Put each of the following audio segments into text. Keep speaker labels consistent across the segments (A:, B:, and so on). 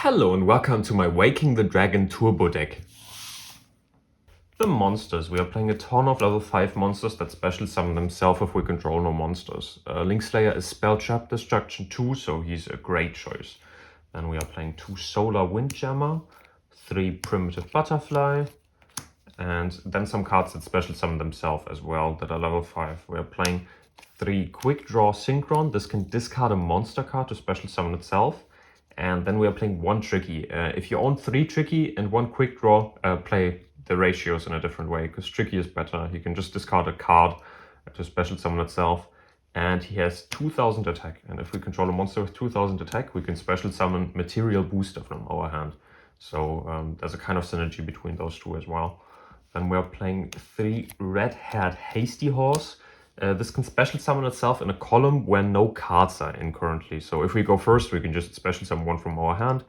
A: Hello and welcome to my Waking the Dragon Turbo deck. The monsters. We are playing a ton of level 5 monsters that special summon themselves if we control no monsters. Link Slayer is Spell Trap Destruction 2, so he's a great choice. Then we are playing 2 Solar Windjammer, 3 Primitive Butterfly, and then some cards that special summon themselves as well that are level 5. We are playing 3 Quick Draw Synchron. This can discard a monster card to special summon itself. And then we are playing 1 Tricky. If you own 3 Tricky and 1 Quick Draw, play the ratios in a different way, because Tricky is better. He can just discard a card to special summon itself. And he has 2000 attack. And if we control a monster with 2000 attack, we can special summon Material Booster from our hand. So there's a kind of synergy between those two as well. Then we are playing 3 Red-Haired Hasty Horse. This can special summon itself in a column where no cards are in currently. So if we go first, we can just special summon one from our hand.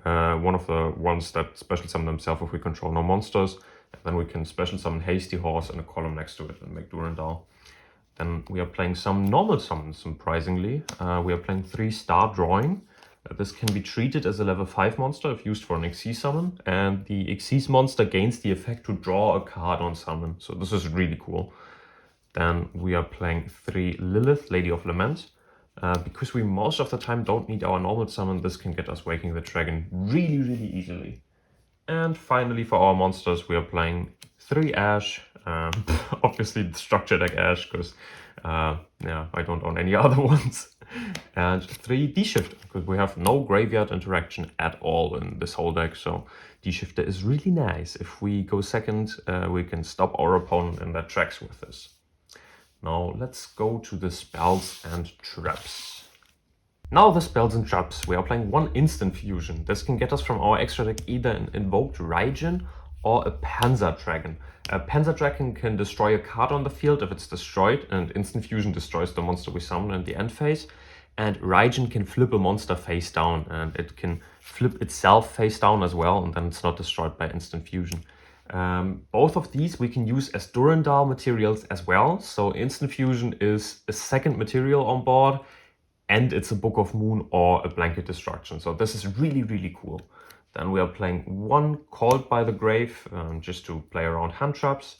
A: One of the ones that special summon themselves if we control no monsters. And then we can special summon Hasty Horse in a column next to it and make Durendal. Then we are playing some normal summons, surprisingly. We are playing 3 Star Drawing. This can be treated as a level 5 monster if used for an Xyz summon. And the Xyz monster gains the effect to draw a card on summon. So this is really cool. Then we are playing 3 Lilith, Lady of Lament. Because we most of the time don't need our normal summon, this can get us Waking the Dragon really easily. And finally for our monsters, we are playing 3 Ash. Obviously the structure deck Ash, because yeah, I don't own any other ones. And 3 D-Shifter, because we have no graveyard interaction at all in this whole deck. So D-Shifter is really nice. If we go second, we can stop our opponent in their tracks with this. Now let's go to the spells and traps. Now the spells and traps. We are playing 1 Instant Fusion. This can get us from our extra deck either an Invoked Raijin or a Panzer Dragon. A Panzer Dragon can destroy a card on the field if it's destroyed, and Instant Fusion destroys the monster we summon in the end phase. And Raijin can flip a monster face down, and it can flip itself face down as well, and then it's not destroyed by Instant Fusion. Both of these we can use as Durendal materials as well. So Instant Fusion is a second material on board, and it's a Book of Moon or a Blanket Destruction. So this is really cool. Then we are playing 1 Called by the Grave, just to play around hand traps,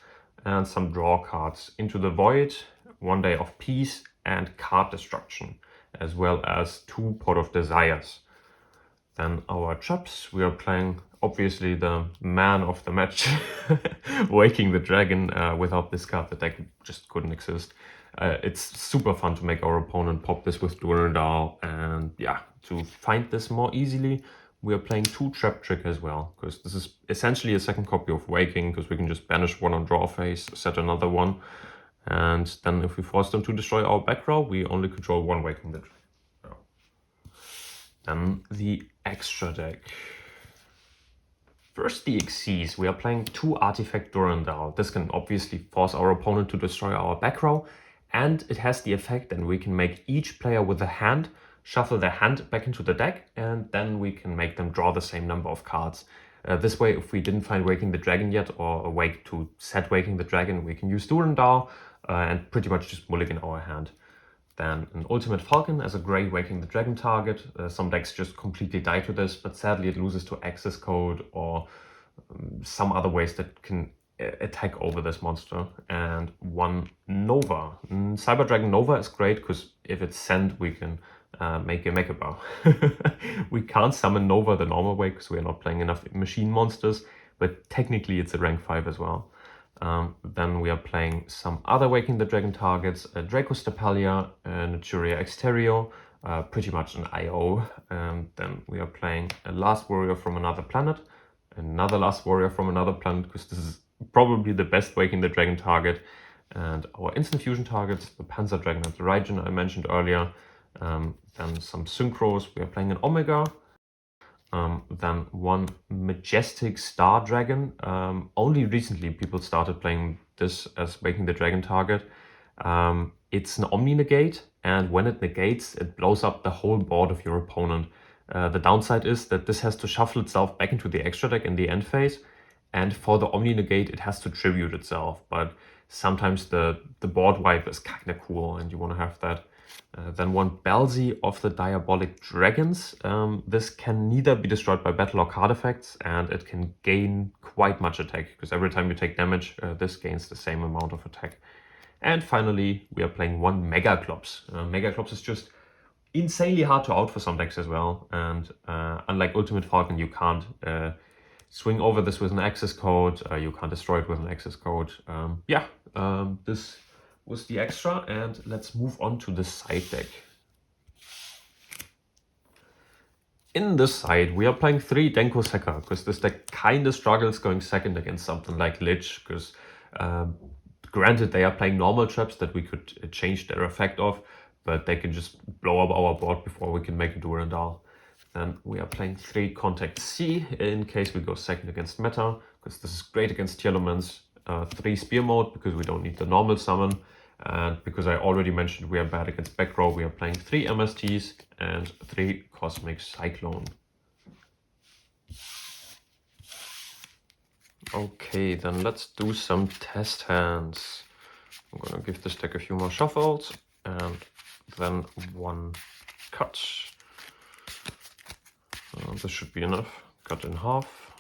A: and some draw cards. Into the Void, 1 Day of Peace, and Card Destruction, as well as 2 Pot of Desires. Then our traps, we are playing obviously the man of the match, Waking the Dragon. Without this card, the deck just couldn't exist. It's super fun to make our opponent pop this with Durendal, and yeah, to find this more easily, we are playing 2 Trap Trick as well, because this is essentially a second copy of Waking, because we can just banish 1 on draw phase, set another one, and then if we force them to destroy our back row, we only control 1 Waking the Dragon. Then the extra deck. First the Xyz. We are playing 2 Artifact Durendal. This can obviously force our opponent to destroy our back row, and it has the effect that we can make each player with a hand shuffle their hand back into the deck, and then we can make them draw the same number of cards. This way, if we didn't find Waking the Dragon yet, or a way to set Waking the Dragon, we can use Durendal and pretty much just mulligan our hand. Then an Ultimate Falcon as a great Waking the Dragon target. Some decks just completely die to this, but sadly it loses to access code or some other ways that can attack over this monster. And 1 Nova. Cyber Dragon Nova is great because if it's sent, we can make a Mecha Bar. We can't summon Nova the normal way because we are not playing enough machine monsters, but technically it's a rank 5 as well. Then we are playing some other Waking the Dragon targets, Draco Stapalia, Naturia Exterio, pretty much an IO. Then we are playing a Last Warrior from Another Planet, another Last Warrior from Another Planet, because this is probably the best Waking the Dragon target. And our Instant Fusion targets, the Panzer Dragon and the Raijin I mentioned earlier. Then some Synchros, we are playing an Omega. Then 1 Majestic Star Dragon. Only recently people started playing this as Waking the Dragon target. It's an Omni Negate, and when it negates, it blows up the whole board of your opponent. The downside is that this has to shuffle itself back into the extra deck in the end phase, and for the Omni Negate it has to tribute itself, but sometimes the board wipe is kinda cool and you want to have that. Then one Belzy of the Diabolic Dragons. This can neither be destroyed by battle or card effects, and it can gain quite much attack, because every time you take damage, this gains the same amount of attack. And finally, we are playing one Megaclops. Megaclops is just insanely hard to out for some decks as well, and unlike Ultimate Falcon, you can't swing over this with an access code, you can't destroy it with an access code. This was the extra, and let's move on to the side deck. In this side, we are playing 3 Denko Sekka, because this deck kind of struggles going second against something like Lich, because granted they are playing normal traps that we could change their effect of, but they can just blow up our board before we can make a Durendal. Then we are playing 3 Contact C in case we go second against meta, because this is great against Tearlaments. 3 Spear Mode, because we don't need the normal summon. And because I already mentioned we are bad against back row, we are playing 3 MSTs and 3 Cosmic Cyclone. Okay, then let's do some Testhands. I'm gonna give this deck a few more shuffles and then 1 cut. This should be enough. Cut in half.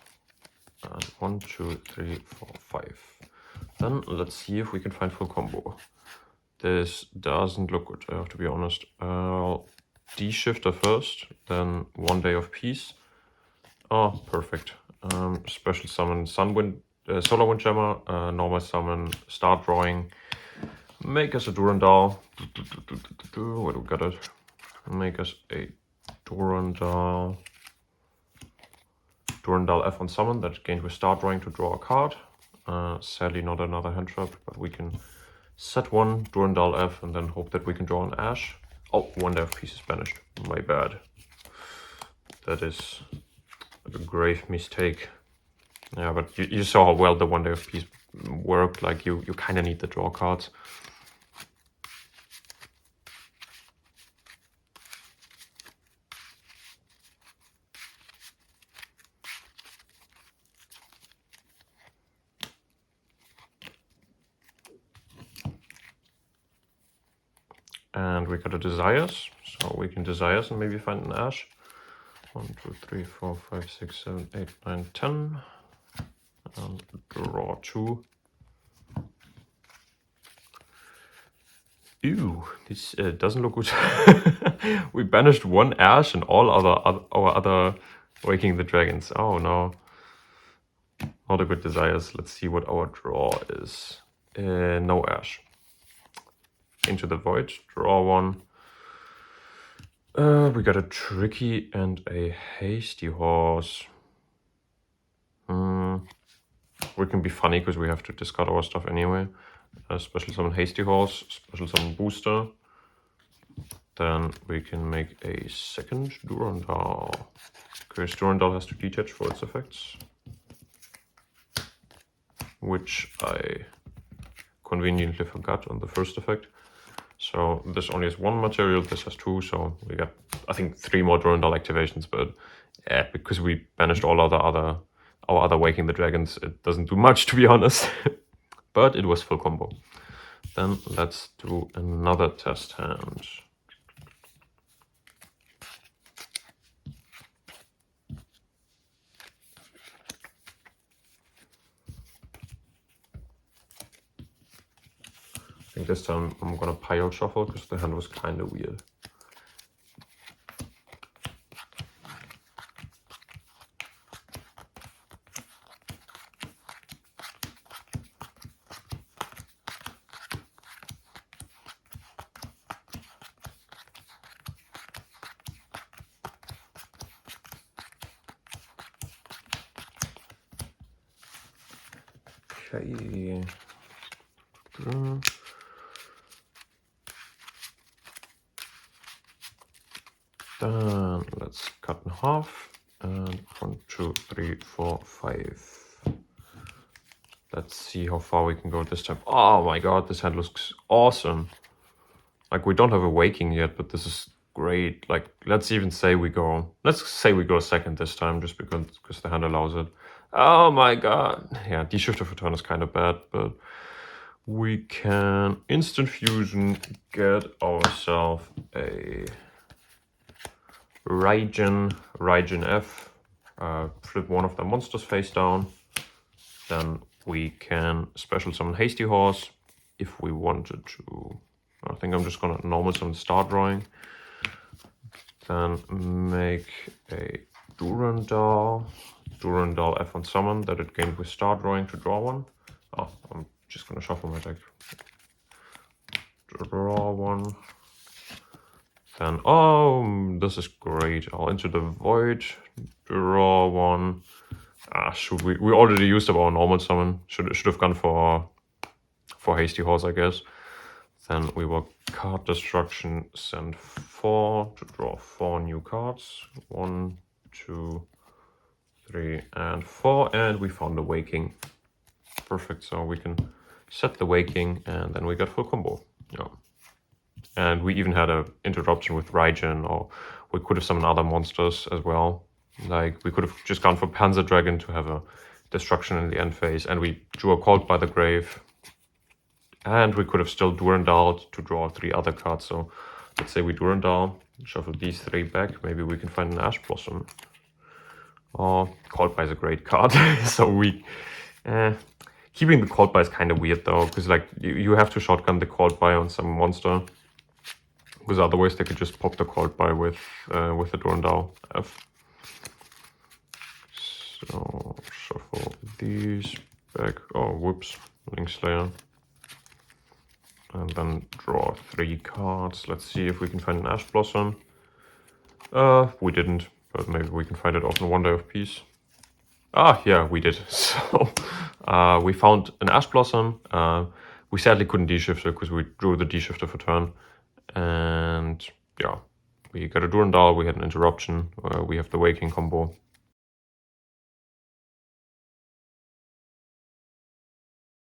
A: And 1, 2, 3, 4, 5. Then let's see if we can find full combo. This doesn't look good, I have to be honest. D-shifter first, then 1 Day of Peace. Oh, perfect. Special summon Solar Windjammer, normal summon Star Drawing. Make us a Durendal. Where do we got it? Make us a Durendal. Durendal F on summon, that gained with Star Drawing to draw a card. Sadly not another hand trap, but we can set 1 Durendal F and then hope that we can draw an Ash. Oh, 1 Day of Peace is banished. My bad. That is a grave mistake. Yeah, but you saw how well the 1 Day of Peace worked. Like, you kind of need the draw cards. And we got a Desires, so we can Desires and maybe find an Ash. 1, 2, 3, 4, 5, 6, 7, 8, 9, 10. And draw 2. Ew, this doesn't look good. We banished 1 Ash and all our other Waking the Dragons. Oh no. Not a good Desires. Let's see what our draw is. No Ash. Into the Void, draw 1. We got a Tricky and a Hasty Horse. We can be funny because we have to discard our stuff anyway. Special summon Hasty Horse, special summon Booster. Then we can make a second Durendal. Because Durendal has to detach for its effects. Which I conveniently forgot on the first effect. So this only has 1 material, this has 2, so we got, I think, 3 more Durendal activations, but yeah, because we banished all our other Waking the Dragons, it doesn't do much, to be honest. But it was full combo. Then let's do another test hand. I think this time I'm gonna pile shuffle because the hand was kind of weird. Okay. Then let's cut in half. And 1, 2, 3, 4, 5. Let's see how far we can go this time. Oh my god, this hand looks awesome. Like, we don't have a Waking yet, but this is great. Like, let's say we go second this time, just because the hand allows it. Oh my god. Yeah, D-Shifter for turn is kind of bad, but We can instant fusion, get ourselves a Raijin F, flip one of the monsters face down. Then we can special summon Hasty Horse if we wanted to. I think I'm just gonna normal summon Star Drawing. Then make a Durendal F on summon that it gained with Star Drawing to draw one. Oh, I'm just gonna shuffle my deck. Draw one. Then, oh, this is great. I'll enter the void, draw one. Shoot, we already used up our normal summon. Should have gone for Hasty Horse, I guess. Then we will card destruction, send 4 to draw 4 new cards. 1, 2, 3, and 4, and we found the Waking. Perfect, so we can set the Waking, and then we got full combo. Yeah. And we even had an interruption with Raijin, or we could have summoned other monsters as well. Like, we could have just gone for Panzer Dragon to have a destruction in the end phase, and we drew a Called by the Grave. And we could have still Durendal to draw 3 other cards. So let's say we Durendal, shuffle these 3 back. Maybe we can find an Ash Blossom. Or Called by is a great card. So we... keeping the Called by is kind of weird though, because like you have to shotgun the Called by on some monster. Because otherwise they could just pop the Called by with the Durendal F. So shuffle these back. Oh, whoops. Linkslayer. And then draw 3 cards. Let's see if we can find an Ash Blossom. We didn't, but maybe we can find it off in One Day of Peace. Yeah, we did. So we found an Ash Blossom. We sadly couldn't D-shifter because we drew the D-shifter for turn. And yeah, we got a Durendal, we had an interruption. We have the Waking combo.